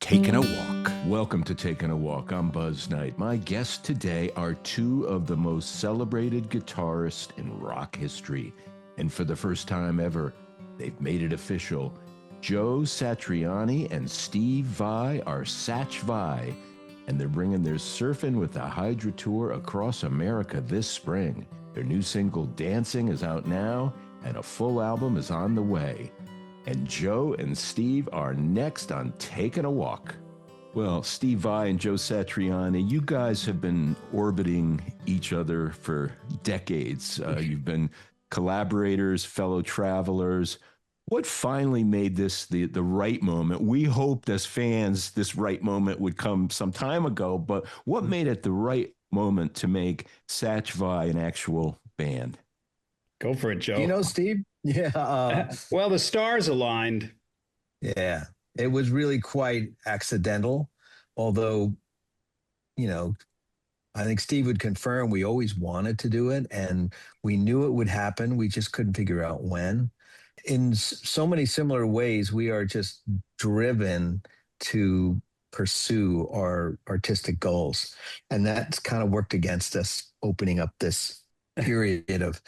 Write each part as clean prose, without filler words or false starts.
Taking a Walk. Welcome to Taking a Walk. I'm Buzz Knight. My guests today are two of the most celebrated guitarists in rock history. And for the first time ever, they've made it official. Joe Satriani and Steve Vai are SatchVai, and they're bringing their Surfin' with the Hydra tour across America this spring. Their new single, Dancing, is out now, and a full album is on the way. And Joe and Steve are next on Taking a Walk. Well, Steve Vai and Joe Satriani, you guys have been orbiting each other for decades. You've been collaborators, fellow travelers. What finally made this the right moment? We hoped as fans this right moment would come some time ago, but what made it the right moment to make SatchVai an actual band? Go for it, Joe. You know, Steve? Yeah. Well, the stars aligned. Yeah. It was really quite accidental. Although, I think Steve would confirm we always wanted to do it and we knew it would happen. We just couldn't figure out when. In so many similar ways, we are just driven to pursue our artistic goals. And that's kind of worked against us, opening up this period of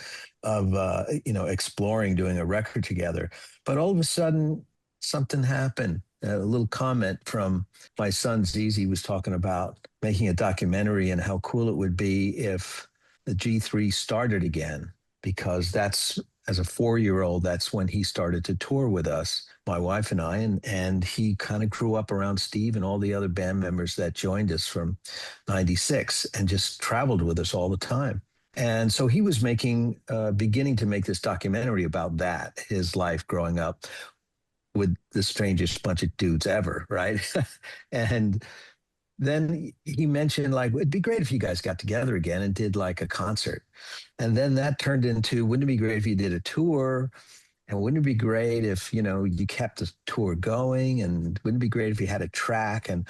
exploring doing a record together. But all of a sudden something happened. A little comment from my son Zizi was talking about making a documentary and how cool it would be if the G3 started again, because that's, as a 4-year-old, that's when he started to tour with us, my wife and I, and he kind of grew up around Steve and all the other band members that joined us from 96 and just traveled with us all the time. And so he was beginning to make this documentary about that, his life growing up with the strangest bunch of dudes ever, right? And then he mentioned, like, it'd be great if you guys got together again and did like a concert. And then that turned into, wouldn't it be great if you did a tour? And wouldn't it be great if, you kept the tour going? And wouldn't it be great if you had a track? And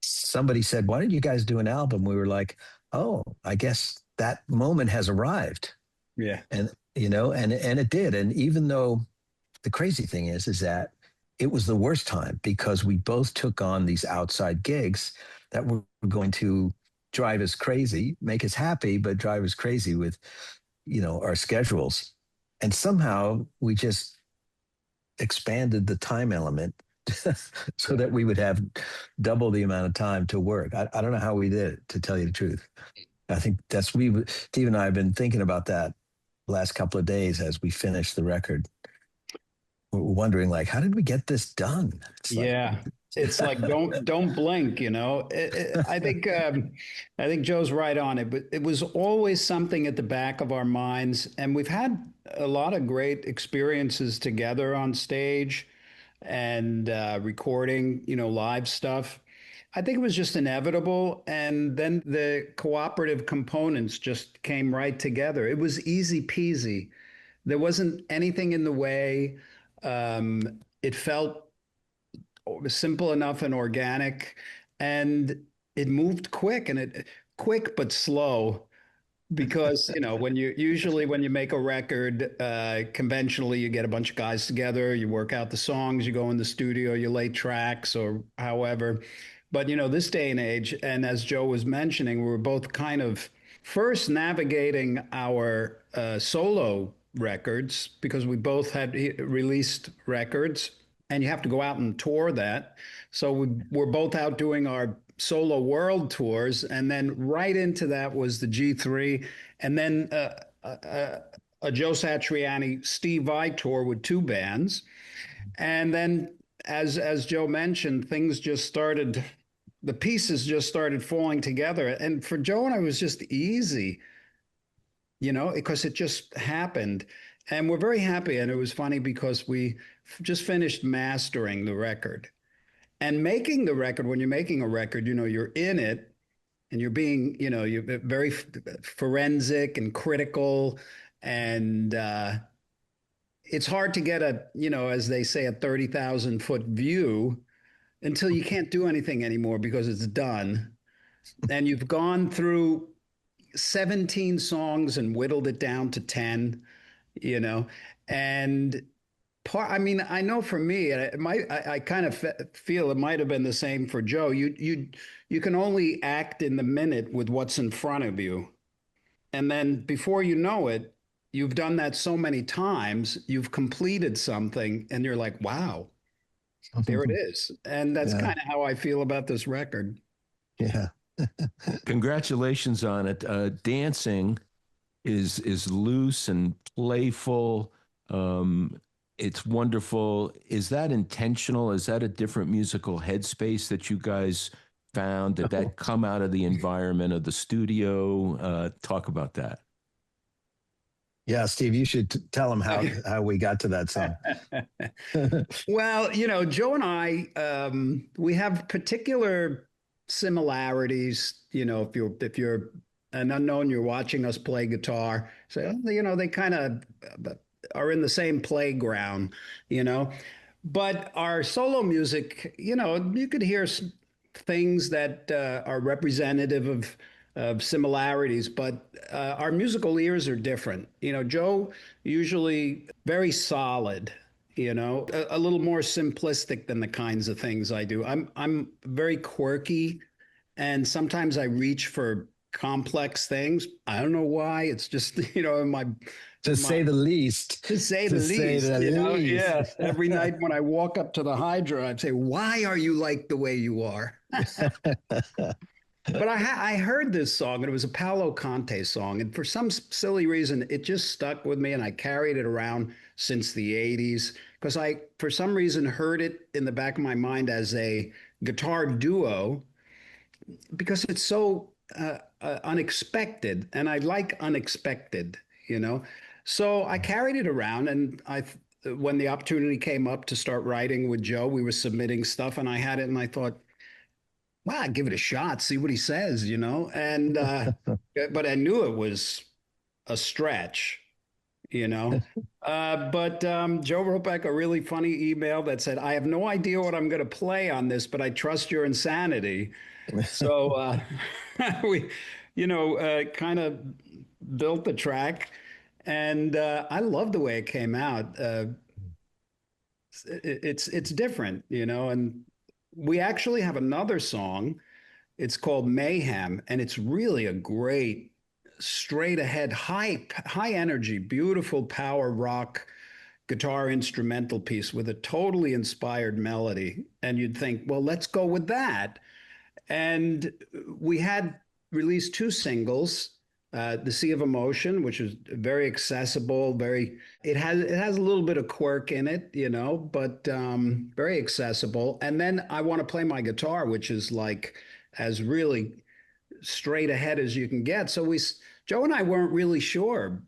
somebody said, why don't you guys do an album? We were like, oh, I guess that moment has arrived. Yeah. And it did. And even though the crazy thing is that it was the worst time, because we both took on these outside gigs that were going to drive us crazy, make us happy, but drive us crazy with, our schedules. And somehow we just expanded the time element so that we would have double the amount of time to work. I don't know how we did it, to tell you the truth. I think Steve and I have been thinking about that last couple of days as we finished the record. We're wondering, like, how did we get this done? It's like don't blink. I think Joe's right on it, but it was always something at the back of our minds, and we've had a lot of great experiences together on stage and recording, live stuff. I think it was just inevitable. And then the cooperative components just came right together. It was easy peasy. There wasn't anything in the way. It felt simple enough and organic, and it moved quick, quick but slow. Because when you make a record, conventionally you get a bunch of guys together, you work out the songs, you go in the studio, you lay tracks or however. But this day and age, and as Joe was mentioning, we were both kind of first navigating our solo records, because we both had released records, and you have to go out and tour that. So we're both out doing our solo world tours, and then right into that was the G3, and then a Joe Satriani, Steve Vai tour with 2 bands. And then as Joe mentioned, the pieces just started falling together. And for Joe and I, it was just easy, because it just happened. And we're very happy. And it was funny because we just finished mastering the record. And making the record, when you're making a record, you're in it and you're being, you're very forensic and critical. And it's hard to get as they say, a 30,000-foot view until you can't do anything anymore because it's done. And you've gone through 17 songs and whittled it down to 10, and I mean, I know for me, and I kind of feel it might have been the same for Joe. You can only act in the minute with what's in front of you, and then before you know it, you've done that so many times, you've completed something, and you're like, wow, there it is. And that's Yeah, kind of how I feel about this record. yeah. Congratulations on it. Dancing is loose and playful. Um, it's wonderful. Is that intentional? Is that a different musical headspace that you guys found? Did that come out of the environment of the studio? Talk about that. Yeah, Steve, you should tell them how we got to that song. Well, Joe and I, we have particular similarities. If you're an unknown, you're watching us play guitar. So, they kind of are in the same playground, you know. But our solo music, you could hear things that are representative of similarities, but our musical ears are different. Joe usually very solid, a little more simplistic than the kinds of things I do. I'm very quirky, and sometimes I reach for complex things. I don't know why. It's just in my To my say the least. to say To the say least, the least. yeah. Every night when I walk up to the hydra, I'd say, "Why are you like the way you are?" But I heard this song, and it was a Paolo Conte song, and for some silly reason, it just stuck with me, and I carried it around since the '80s because for some reason, heard it in the back of my mind as a guitar duo because it's so unexpected, and I like unexpected, you know. So I carried it around, and when the opportunity came up to start writing with Joe, we were submitting stuff, and I had it, and I thought, well, I'd give it a shot, see what he says, And but I knew it was a stretch, you know. But Joe wrote back a really funny email that said, "I have no idea what I'm going to play on this, but I trust your insanity." So we, kind of built the track, and I love the way it came out. It's different, and we actually have another song. It's called Mayhem, and it's really a great, straight ahead, high energy, beautiful power rock guitar instrumental piece with a totally inspired melody. And you'd think, well, let's go with that. And we had released two singles, "The Sea of Emotion," which is very accessible, it has a little bit of quirk in it, but very accessible. And then "I Want to Play My Guitar," which is like as really straight ahead as you can get. So Joe and I weren't really sure,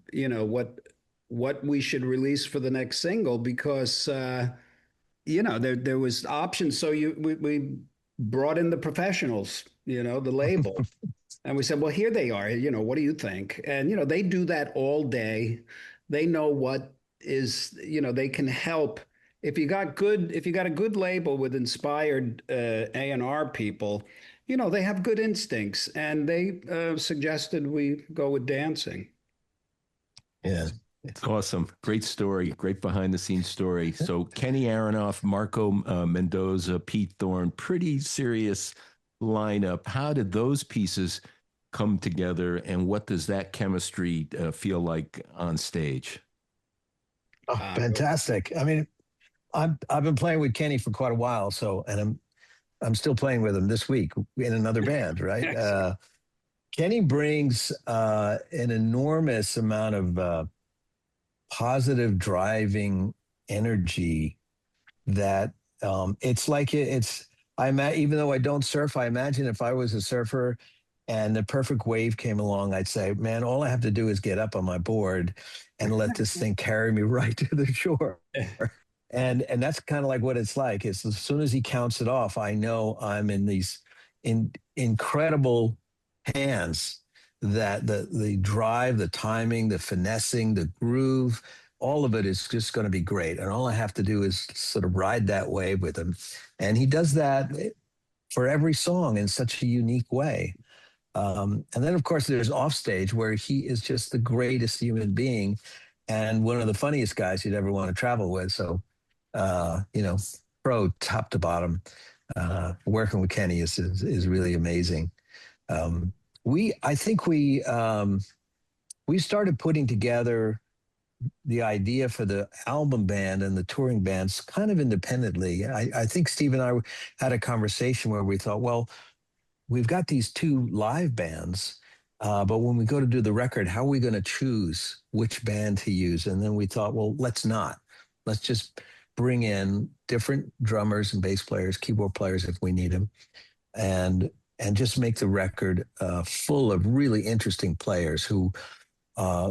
what we should release for the next single because there was options. So we brought in the professionals, the label, and we said, well, here they are. What do you think? And they do that all day. They know what is. They can help. If you got a good label with inspired A&R people, they have good instincts, and they suggested we go with dancing. Yeah. Awesome. Great story. Great behind the scenes story. So Kenny Aronoff, Marco Mendoza, Pete Thorne, pretty serious lineup. How did those pieces come together, and what does that chemistry feel like on stage? Oh, fantastic. I mean, I've been playing with Kenny for quite a while, and I'm still playing with him this week in another band, right? Kenny brings an enormous amount of positive driving energy that it's like even though I don't surf, I imagine if I was a surfer and the perfect wave came along, I'd say, man, all I have to do is get up on my board and let this thing carry me right to the shore. And that's kind of like what it's like. It's as soon as he counts it off, I know I'm in these incredible hands, that the drive, the timing, the finessing, the groove, all of it is just going to be great. And all I have to do is sort of ride that wave with him. And he does that for every song in such a unique way. And then, of course, there's offstage, where he is just the greatest human being. and one of the funniest guys you'd ever want to travel with. So, you know, pro top to bottom, working with Kenny is really amazing. Um, I think we started putting together the idea for the album band and the touring bands kind of independently. I think Steve and I had a conversation where we thought, well, we've got these two live bands, but when we go to do the record, how are we going to choose which band to use? And then we thought, well, let's not. Let's just bring in different drummers and bass players, keyboard players if we need them, and just make the record full of really interesting players who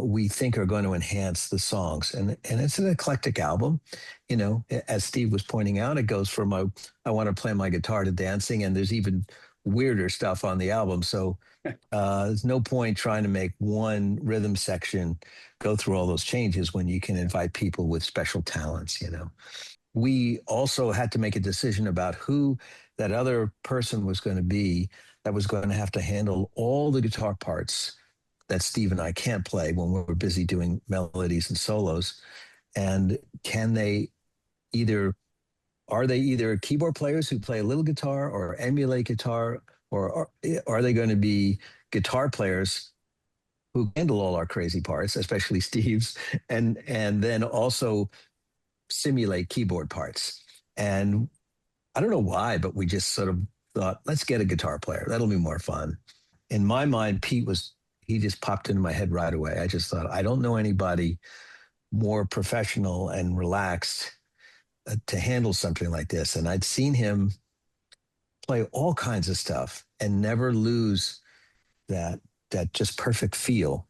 we think are going to enhance the songs. And it's an eclectic album. You know, as Steve was pointing out, it goes from I want to play my guitar to dancing, and there's even weirder stuff on the album. So there's no point trying to make one rhythm section go through all those changes when you can invite people with special talents, you know. We also had to make a decision about who that other person was going to be that was going to have to handle all the guitar parts that Steve and I can't play when we're busy doing melodies and solos. And are they either keyboard players who play a little guitar or emulate guitar, or are they going to be guitar players who handle all our crazy parts, especially Steve's, and then also simulate keyboard parts? And I don't know why, but we just sort of thought, let's get a guitar player. That'll be more fun. In my mind, he just popped into my head right away. I just thought, I don't know anybody more professional and relaxed to handle something like this. And I'd seen him play all kinds of stuff and never lose that just perfect feel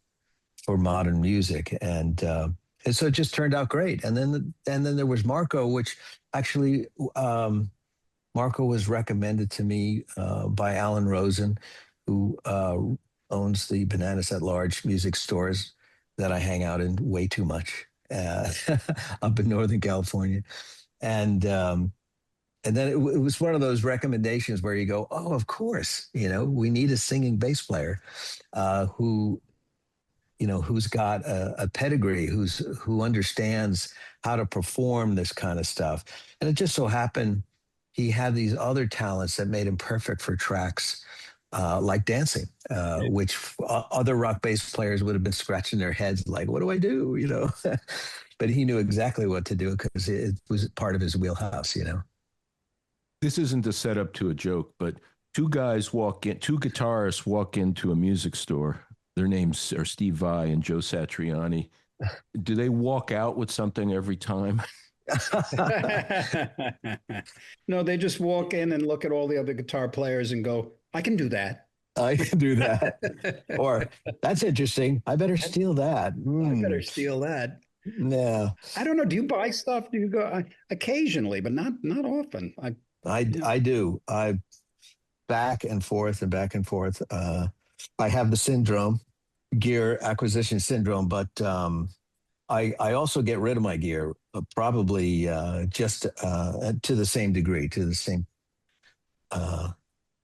for modern music. And so it just turned out great. And then there was Marco, which actually Marco was recommended to me by Alan Rosen, who owns the Bananas at Large music stores that I hang out in way too much up in Northern California. And then it was one of those recommendations where you go, oh, of course, you know, we need a singing bass player who, you know, who's got a pedigree, who understands how to perform this kind of stuff. And it just so happened he had these other talents that made him perfect for tracks like dancing, which other rock bass players would have been scratching their heads like, what do I do? You know, but he knew exactly what to do because it was part of his wheelhouse, you know. This isn't a setup to a joke, but two guitarists walk into a music store. Their names are Steve Vai and Joe Satriani. Do they walk out with something every time? No, they just walk in and look at all the other guitar players and go, I can do that. I can do that. Or that's interesting. I better steal that. I better steal that. Yeah. I don't know. Do you buy stuff? Do you go occasionally, but not often? I do. I back and forth and back and forth. I have the gear acquisition syndrome, but I also get rid of my gear probably just to the same degree, to the same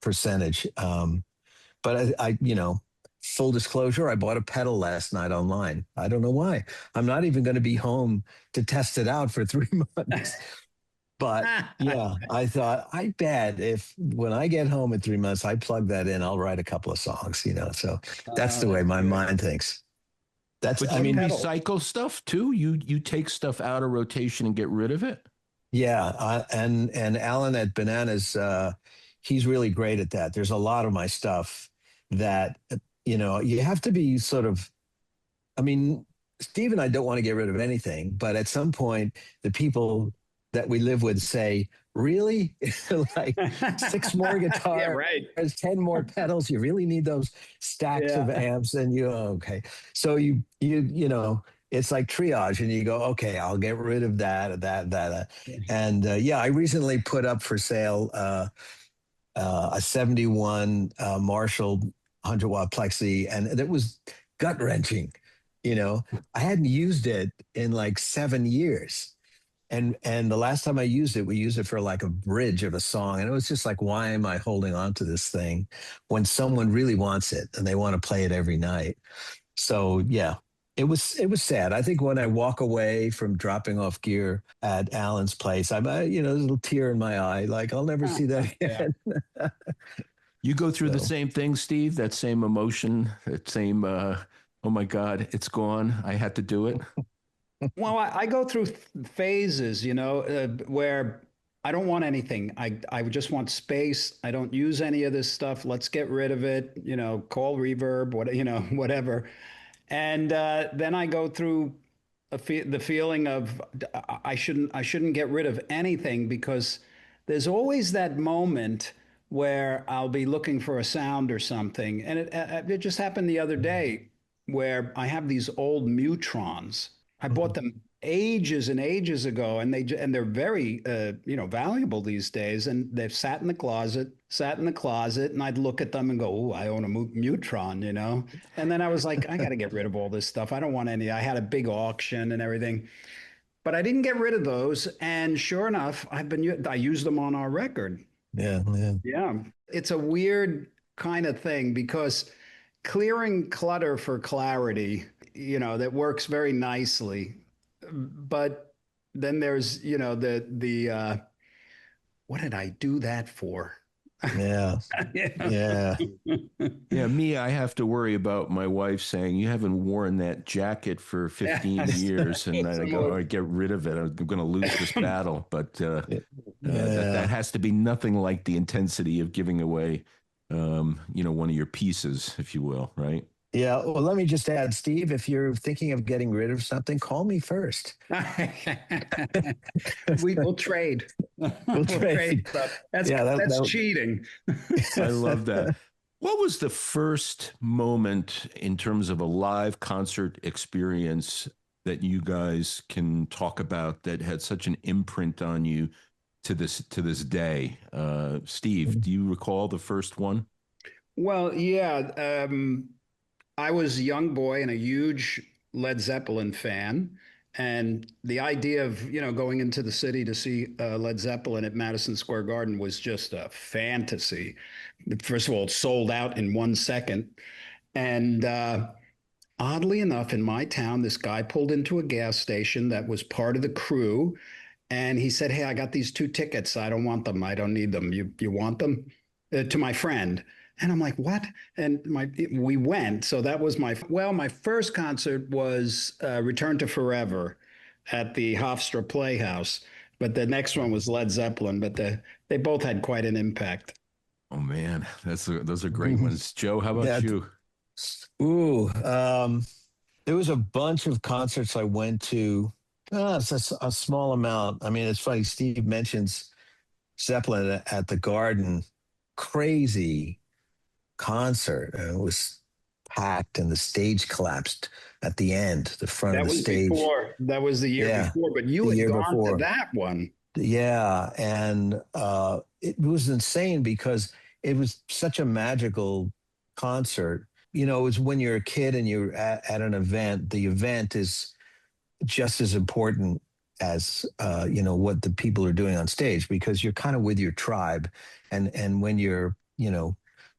percentage. But I, you know, full disclosure, I bought a pedal last night online. I don't know why. I'm not even going to be home to test it out for 3 months. But yeah, I thought, I bet if when I get home in 3 months, I plug that in, I'll write a couple of songs, you know. So that's the way my mind thinks. But you recycle stuff too? You take stuff out of rotation and get rid of it? Yeah. And Alan at Bananas, he's really great at that. There's a lot of my stuff that, you know, you have to be sort of, I mean, Steve and I don't want to get rid of anything, but at some point, the people that we live with say, really? Like 6 more guitars, yeah, right. There's 10 more pedals. You really need those stacks of amps. And okay. So you know, it's like triage and you go, okay, I'll get rid of that. And I recently put up for sale a 71 Marshall 100-watt plexi, and it was gut wrenching. You know, I hadn't used it in like 7 years. And the last time I used it, we used it for like a bridge of a song. And it was just like, why am I holding on to this thing when someone really wants it and they want to play it every night? So, yeah, it was sad. I think when I walk away from dropping off gear at Alan's place, there's a little tear in my eye. Like I'll never see that Yeah. again. You go through the So same thing, Steve, that same emotion, that same, oh my God, it's gone. I had to do it. Well, I go through phases, where I don't want anything. I just want space. I don't use any of this stuff. Let's get rid of it. Call reverb, whatever. And then I go through the feeling of I shouldn't get rid of anything because there's always that moment where I'll be looking for a sound or something, and it just happened the other day where I have these old Mutrons. I bought them ages and ages ago, and they're very valuable these days. And they've sat in the closet, and I'd look at them and go, "Oh, I own a Mutron," And then I was like, I got to get rid of all this stuff. I don't want any. I had a big auction and everything, but I didn't get rid of those. And sure enough, I used them on our record. yeah, yeah. Yeah, it's a weird kind of thing because clearing clutter for clarity, that works very nicely. But then there's, the what did I do that for? Yeah, yeah. Yeah, me, I have to worry about my wife saying, you haven't worn that jacket for 15 years. And then I go, all right, get rid of it. I'm going to lose this battle. But that has to be nothing like the intensity of giving away, one of your pieces, if you will, right? Yeah. Well, let me just add, Steve, if you're thinking of getting rid of something, call me first. We'll trade. We'll trade. Stuff. That's cheating. I love that. What was the first moment in terms of a live concert experience that you guys can talk about that had such an imprint on you to this day? Steve, do you recall the first one? Well, yeah. I was a young boy and a huge Led Zeppelin fan. And the idea of, going into the city to see Led Zeppelin at Madison Square Garden was just a fantasy. First of all, it sold out in 1 second. And oddly enough, in my town, this guy pulled into a gas station that was part of the crew. And he said, "Hey, I got these 2 tickets. I don't want them. I don't need them. You want them?" To my friend. And I'm like, "What?" And we went. So that was my first concert was Return to Forever at the Hofstra Playhouse. But the next one was Led Zeppelin. But they both had quite an impact. Oh man, those are great ones. Joe, how about you? Ooh, there was a bunch of concerts I went to. It's a small amount. I mean, it's funny. Steve mentions Zeppelin at the Garden. Crazy concert. It was packed, and the stage collapsed at the end. The front of the stage. That was the year before. But you had gone to that one. Yeah, and it was insane because it was such a magical concert. It was when you're a kid and you're at an event. The event is just as important as what the people are doing on stage, because you're kind of with your tribe, and when you're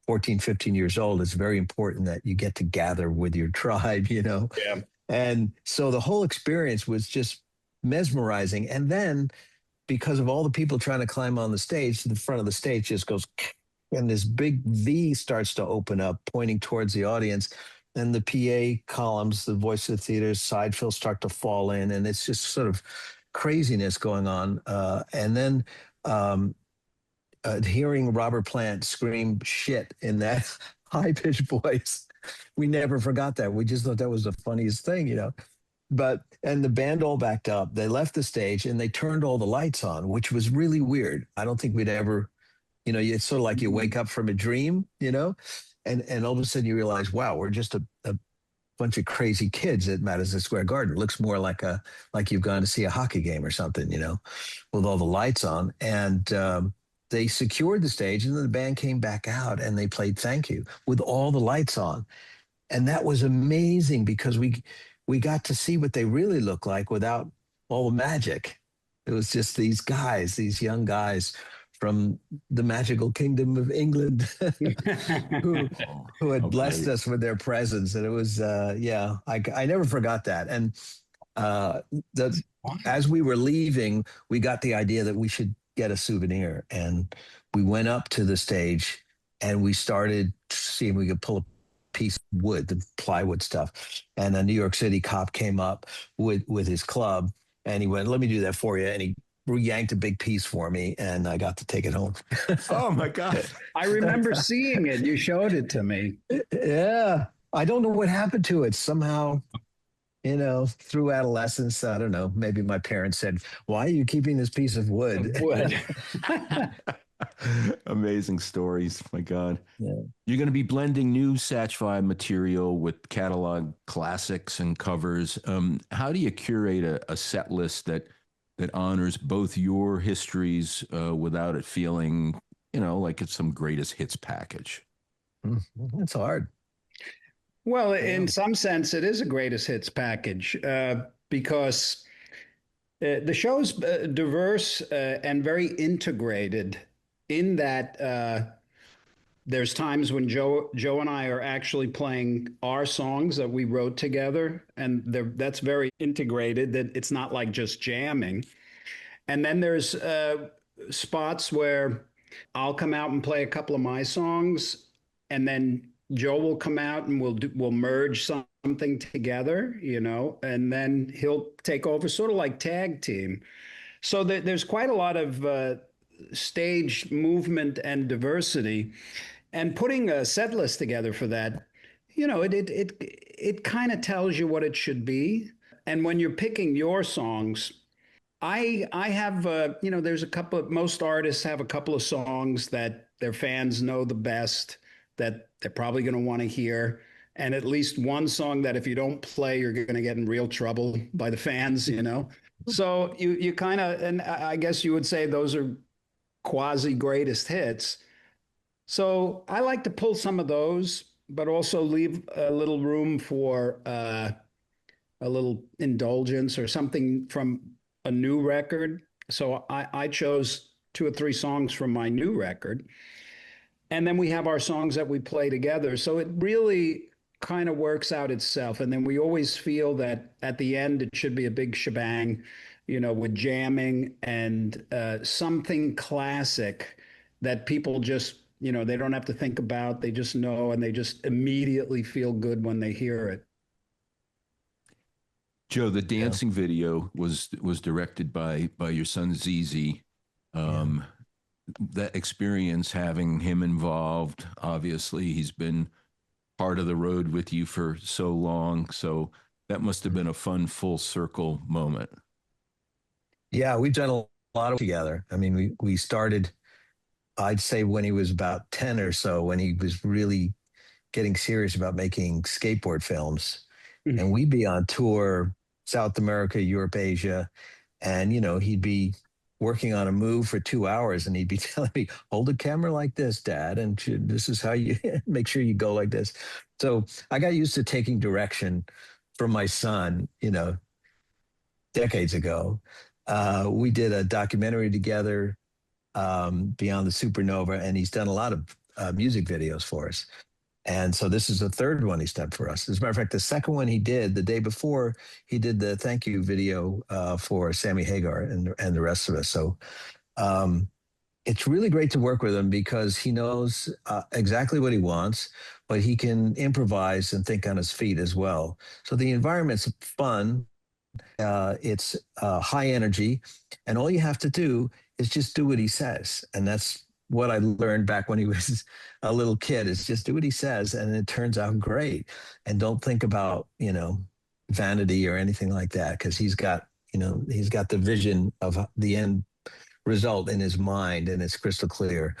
14, 15 years old, it's very important that you get to gather with your tribe. Yeah. And so the whole experience was just mesmerizing. And then, because of all the people trying to climb on the stage, the front of the stage just goes, and this big V starts to open up, pointing towards the audience. And the PA columns, the voice of the theater, side fills start to fall in, and it's just sort of craziness going on. And then hearing Robert Plant scream shit in that high-pitched voice, we never forgot that. We just thought that was the funniest thing, And the band all backed up. They left the stage and they turned all the lights on, which was really weird. I don't think we'd ever, it's sort of like you wake up from a dream, and all of a sudden you realize, wow, we're just a bunch of crazy kids at Madison Square Garden. It looks more like you've gone to see a hockey game or something, with all the lights on. And they secured the stage, and then the band came back out and they played Thank You with all the lights on. And that was amazing because we got to see what they really look like without all the magic. It was just these young guys from the magical kingdom of England who who had blessed us with their presence. And it was yeah, I never forgot that. And the as we were leaving, we got the idea that we should get a souvenir. And we went up to the stage and we started seeing if we could pull a piece of wood, the plywood stuff. And a New York City cop came up with his club and he went, "Let me do that for you." And he yanked a big piece for me and I got to take it home. Oh my God. I remember seeing it. You showed it to me. Yeah. I don't know what happened to it. Somehow, through adolescence, I don't know, maybe my parents said, "Why are you keeping this piece of wood?" Wood. Amazing stories. My God. Yeah. You're going to be blending new SatchVai material with catalog classics and covers. How do you curate a set list that honors both your histories without it feeling, like it's some greatest hits package? It's hard. Well, in some sense, it is a greatest hits package because the show's diverse and very integrated in that there's times when Joe and I are actually playing our songs that we wrote together, and that's very integrated, that it's not like just jamming. And then there's spots where I'll come out and play a couple of my songs, and then Joe will come out and we'll merge something together, and then he'll take over, sort of like tag team. So there's quite a lot of stage movement and diversity, and putting a set list together for that, it kind of tells you what it should be. And when you're picking your songs, I have there's a couple of, most artists have a couple of songs that their fans know the best, that they're probably going to want to hear, and at least one song that if you don't play, you're going to get in real trouble by the fans, So you kind of, and I guess you would say those are quasi greatest hits. So I like to pull some of those, but also leave a little room for a little indulgence or something from a new record. So I chose 2 or 3 songs from my new record. And then we have our songs that we play together. So it really kind of works out itself. And then we always feel that at the end, it should be a big shebang, with jamming and something classic that people just, they don't have to think about. They just know, and they just immediately feel good when they hear it. Joe, the dancing video was directed by your son ZZ. That experience, having him involved, obviously he's been part of the road with you for so long, so that must have been a fun full circle moment. Yeah, we've done a lot of together. I mean, we started, I'd say, when he was about 10 or so, when he was really getting serious about making skateboard films. And we'd be on tour, South America, Europe, Asia, and he'd be working on a move for 2 hours and he'd be telling me, "Hold a camera like this, Dad, and this is how you make sure you go like this." So I got used to taking direction from my son, decades ago. We did a documentary together, Beyond the Supernova, and he's done a lot of music videos for us. And so this is the third one he's done for us. As a matter of fact, the second one he did the day before, he did the thank you video for Sammy Hagar and the rest of us. So it's really great to work with him because he knows exactly what he wants, but he can improvise and think on his feet as well. So the environment's fun. It's high energy, and all you have to do is just do what he says. And that's what I learned back when he was a little kid, is just do what he says, and it turns out great. And don't think about, vanity or anything like that, because he's got the vision of the end result in his mind, and it's crystal clear.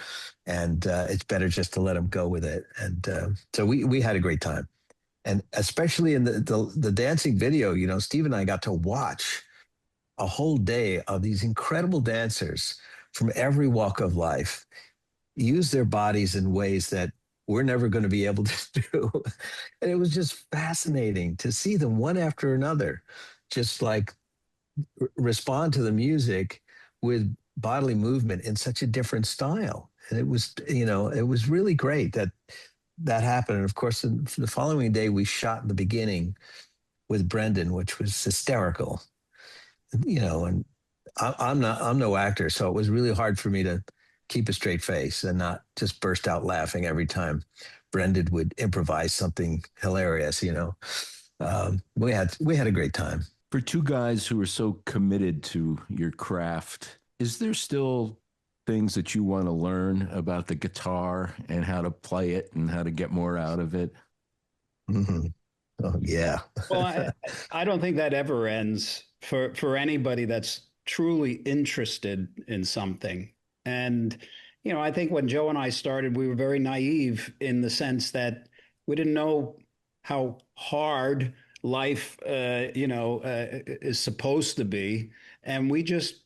And it's better just to let him go with it. And so we had a great time. And especially in the dancing video, Steve and I got to watch a whole day of these incredible dancers from every walk of life use their bodies in ways that we're never going to be able to do. And it was just fascinating to see them one after another, just like respond to the music with bodily movement in such a different style. And it was, it was really great that that happened. And of course, the following day, we shot the beginning with Brendan, which was hysterical, and I'm no actor. So it was really hard for me to keep a straight face and not just burst out laughing every time Brendan would improvise something hilarious. We had a great time. For two guys who are so committed to your craft, is there still things that you want to learn about the guitar and how to play it and how to get more out of it? Mm-hmm. Oh, yeah. Well, I don't think that ever ends for anybody that's truly interested in something. And, I think when Joe and I started, we were very naive in the sense that we didn't know how hard life, is supposed to be. And we just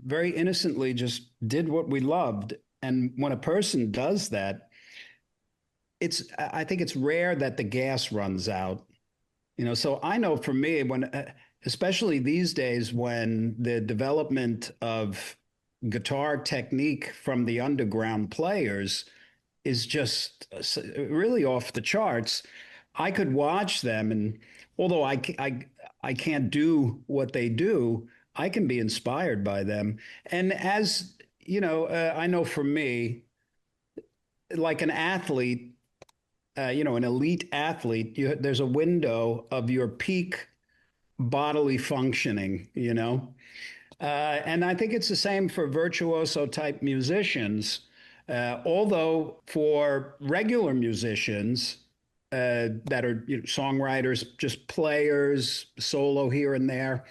very innocently just did what we loved. And when a person does that, I think it's rare that the gas runs out. So I know for me, especially these days, when the development of guitar technique from the underground players is just really off the charts, I could watch them, and although I can't do what they do, I can be inspired by them. And as I know for me, like an athlete, an elite athlete, there's a window of your peak bodily functioning. And I think it's the same for virtuoso type musicians. Although for regular musicians that are songwriters, just players, solo here and there,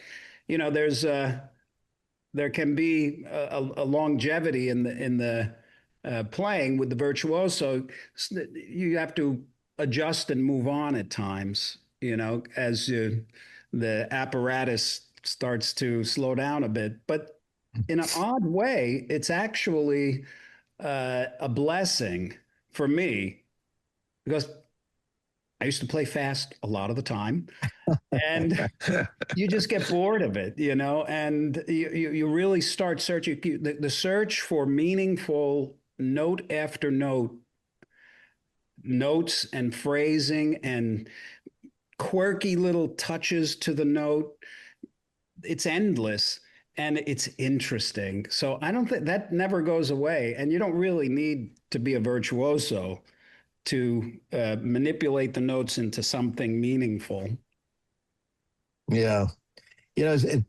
there can be a longevity in the playing with the virtuoso. You have to adjust and move on at times, as the apparatus starts to slow down a bit. But in an odd way, it's actually a blessing for me, because I used to play fast a lot of the time. And you just get bored of it, and you really start searching. The search for meaningful note after notes and phrasing and quirky little touches to the note, it's endless and it's interesting. So I don't think that never goes away. And you don't really need to be a virtuoso to manipulate the notes into something meaningful. Yeah.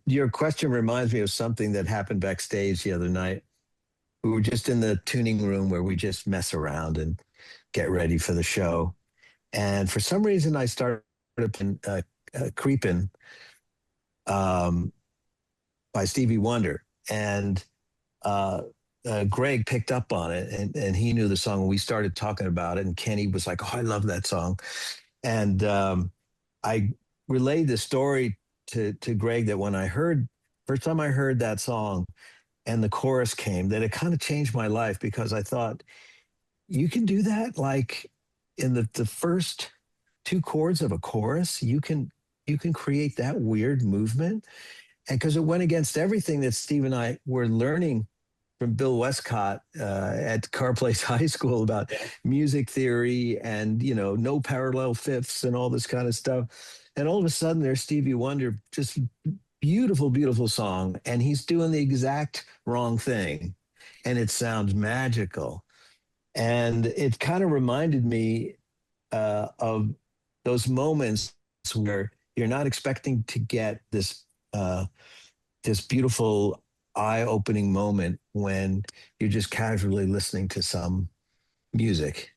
Your question reminds me of something that happened backstage the other night. We were just in the tuning room where we just mess around and get ready for the show. And for some reason, I started Creeping by Stevie Wonder. And Greg picked up on it, and he knew the song. And we started talking about it. And Kenny was like, "Oh, I love that song." And I relayed the story to Greg that when first time I heard that song and the chorus came, that it kind of changed my life, because I thought, you can do that, like in the first two chords of a chorus, you can create that weird movement. And because it went against everything that Steve and I were learning from Bill Westcott at Carr Place High School about music theory and, no parallel fifths and all this kind of stuff. And all of a sudden there's Stevie Wonder, just beautiful, beautiful song. And he's doing the exact wrong thing. And it sounds magical. And it kind of reminded me of those moments where you're not expecting to get this beautiful eye-opening moment when you're just casually listening to some music.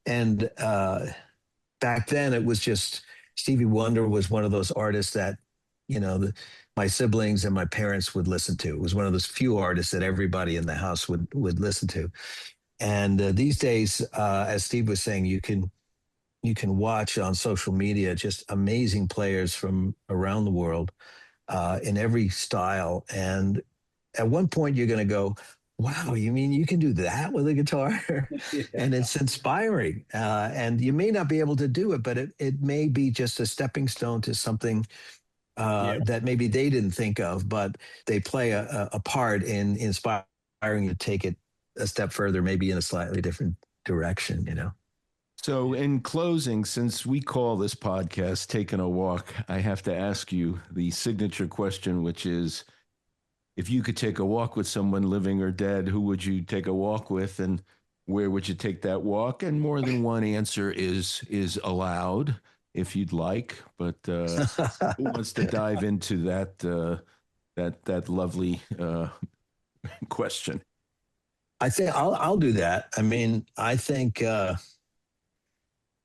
And back then it was just, Stevie Wonder was one of those artists that, my siblings and my parents would listen to. It was one of those few artists that everybody in the house would listen to. And these days, as Steve was saying, you can watch on social media just amazing players from around the world in every style. And at one point you're going to go, wow, you mean you can do that with a guitar? Yeah. And it's inspiring. And you may not be able to do it, but it may be just a stepping stone to something that maybe they didn't think of, but they play a part in inspiring you to take it a step further, maybe in a slightly different direction, you know? So, in closing, since we call this podcast Taking a Walk, I have to ask you the signature question, which is, if you could take a walk with someone living or dead, who would you take a walk with, and where would you take that walk? And more than one answer is allowed if you'd like. But who wants to dive into that lovely question? I think I'll do that. I mean, I think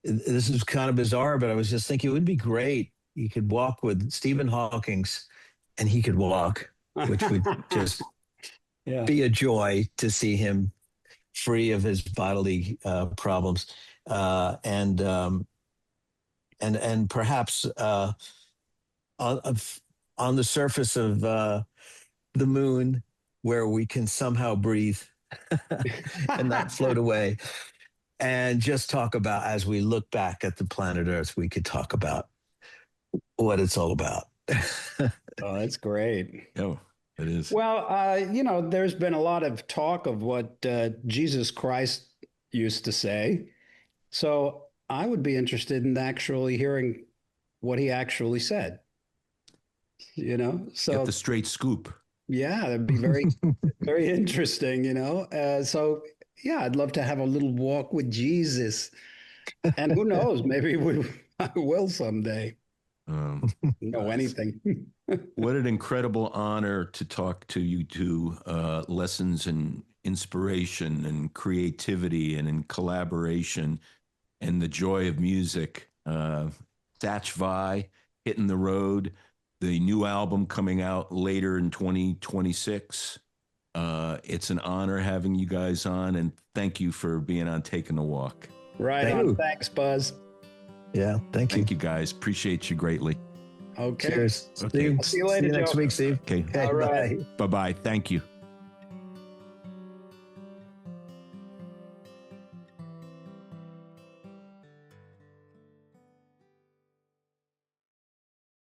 this is kind of bizarre, but I was just thinking it would be great. You could walk with Stephen Hawking's, and he could walk, which would just be a joy to see him free of his bodily problems, and perhaps on the surface of the moon, where we can somehow breathe and not float away, and just talk about, as we look back at the planet Earth, we could talk about what it's all about. Oh, that's great. Oh, it is. Well, there's been a lot of talk of what Jesus Christ used to say. So I would be interested in actually hearing what he actually said. So Get the straight scoop. Yeah, that'd be very, very interesting, So, yeah, I'd love to have a little walk with Jesus. And who knows, maybe I will someday. Know anything. What an incredible honor to talk to you two. Lessons in inspiration and creativity and in collaboration and the joy of music. SatchVai, Hitting the Road, the new album coming out later in 2026. It's an honor having you guys on, and thank you for being on Taking a Walk. Right on. Thanks, Buzz. Yeah, thank you. Thank you, guys. Appreciate you greatly. Okay. Cheers. Okay. I'll see you later, next Joe. week, Steve. Okay. All right. Bye-bye. Thank you.